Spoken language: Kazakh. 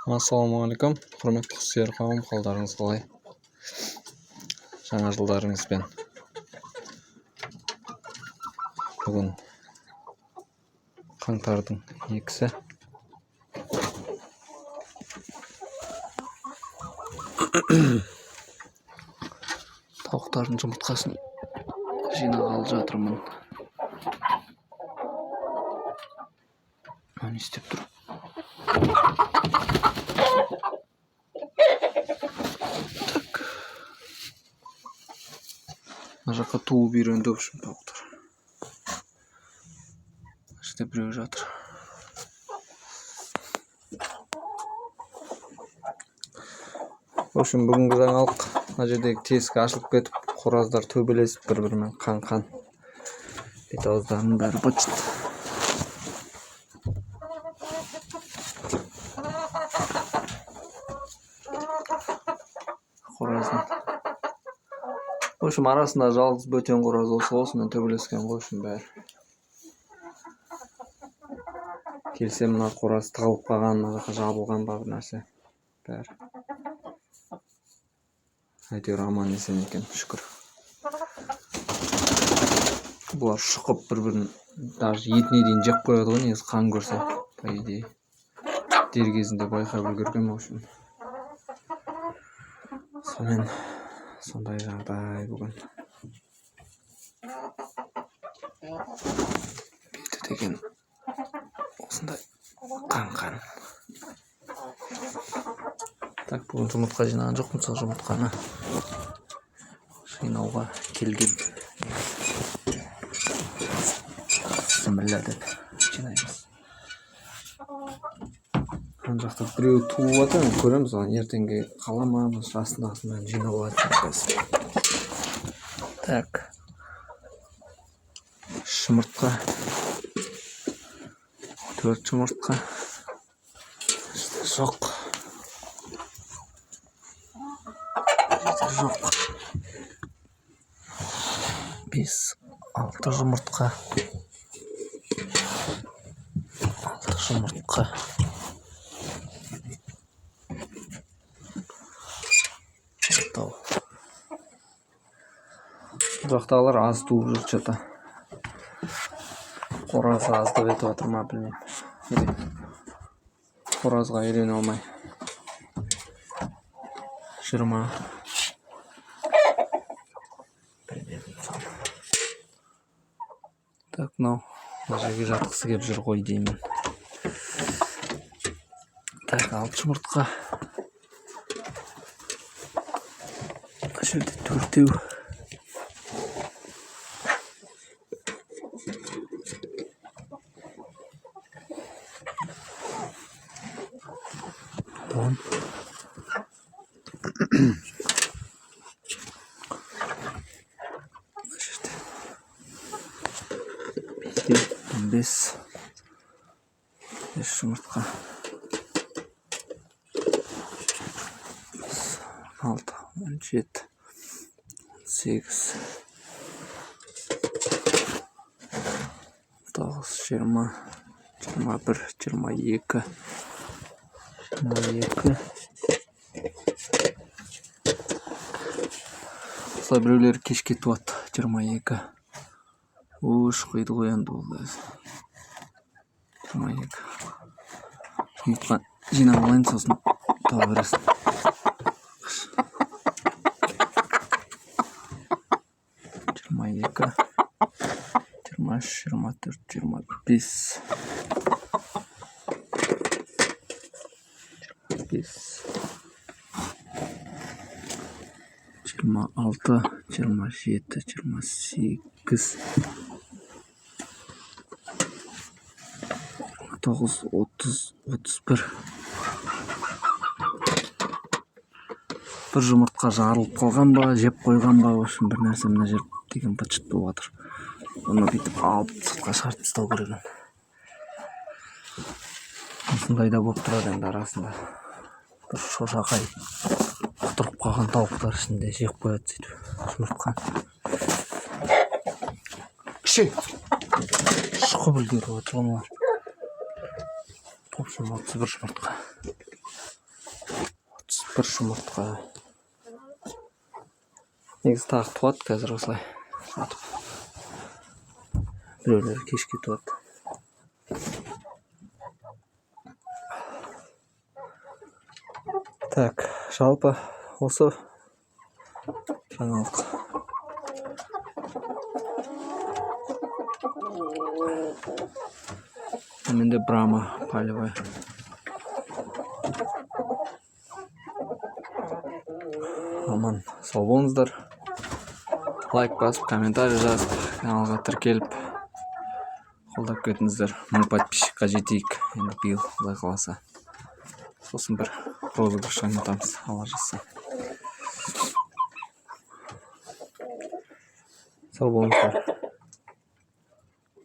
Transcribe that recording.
Ассалаумағалейкум, құрметті сүйер қауым, қалдарыңыз қалай? Жаңа жылдарыңызбен. Бүгін қаңтардың 2-сі. Тауықтардың жұмыртқасын жинағалы жатырмын. Не істеп тұр? Мына жаққа туып үйренді үшін тауықтар. Іште біреу жатыр. Общем, бүгінгі жаңалық мына жердегі тесік ашылып кетіп, қораздар төбелесіп бір-бірімен қан-қан. Бет-ауыздарының бәрі быт-шыт. Қораздың. В общем, арасында жалғыз бөтен қораз осымен төбелескен ғой үшін бәрі. Келсе мына қораз тығылып қалған, мына жаққа жабылған ба бір нәрсе. Бәрі. Әйтеуір аман есен екен, шүкір. Бұлар шұқып бір-бірін даже етіне дейін жеп қояды ғой, негізі қан көрсе, по идее. Дер кезінде байқап үлгерген үшін. Сондай жағдай бүгін. Беті деген осындай қан-қан. Так, бүгін жұмыртқа жинаған жоқпын, сол жұмыртқаны жинауға келген. Бісміллә деп жинаймыз. Қан жақта біреу туып жатыр, көреміз, ертеңге қала ма, жасындағысынан жинап алады. Так. Жұмыртқа. 4 жұмыртқа. Жоқ. Жоқ. 5-6 жұмыртқа. 6 жұмыртқа. Жақтағылар аз туып жүр что-то. Қоразы аздап етіп жатыр ма, білмеймін. Қоразға үйрене алмай жүр ма? Так, мынау жерге жатқысы келіп жүр ғой деймін. Так, 6 жұмыртқа. Мына жерде 4-еу. Бес жұмыртқа. 6, 17, 18, 19, 20, 21, 22, 22. Осылай біреулер кеш кетіп атты. 22. Ош қойды ғой енді ол өзі. 22. Жұмыртқа жинап алайын, сосын тауып бересің. 22, 23, 24, 25. 25. 26, 27, 28. 29, 30, 31. Бір жұмыртқа жарылып қалған ба, жеп қойған ба, үшін бір нәрсе мына жер деген быт-шыт болып жатыр. Оны бүйтіп алып сыртқа шығарып тастау керек. Осындайда болып тұрады енді арасында. Бір шошақай құтырып қалған тауықтар ішінде жеп қояды сөйтіп жұмыртқа. Кіші! Шұқып үлгеріп отыр олар. В общем, 31 жұмыртқа. бір жұмыртқа. Негізі тағы туады қазір осылай жатып. Біреулер кешке туады. Так, жалпы осы жаңалық. Менде Брама полевой. Аман сау болыңыздар. Лайк басып, комментарий жазып, каналға тіркеліп қолдап кетіңіздер. 1000 подписчикқа жетейік. Енді биыл Құдай қаласа. Сосын бір розыгрыш ойнатамыз, Алла жазса. Сау болыңыздар.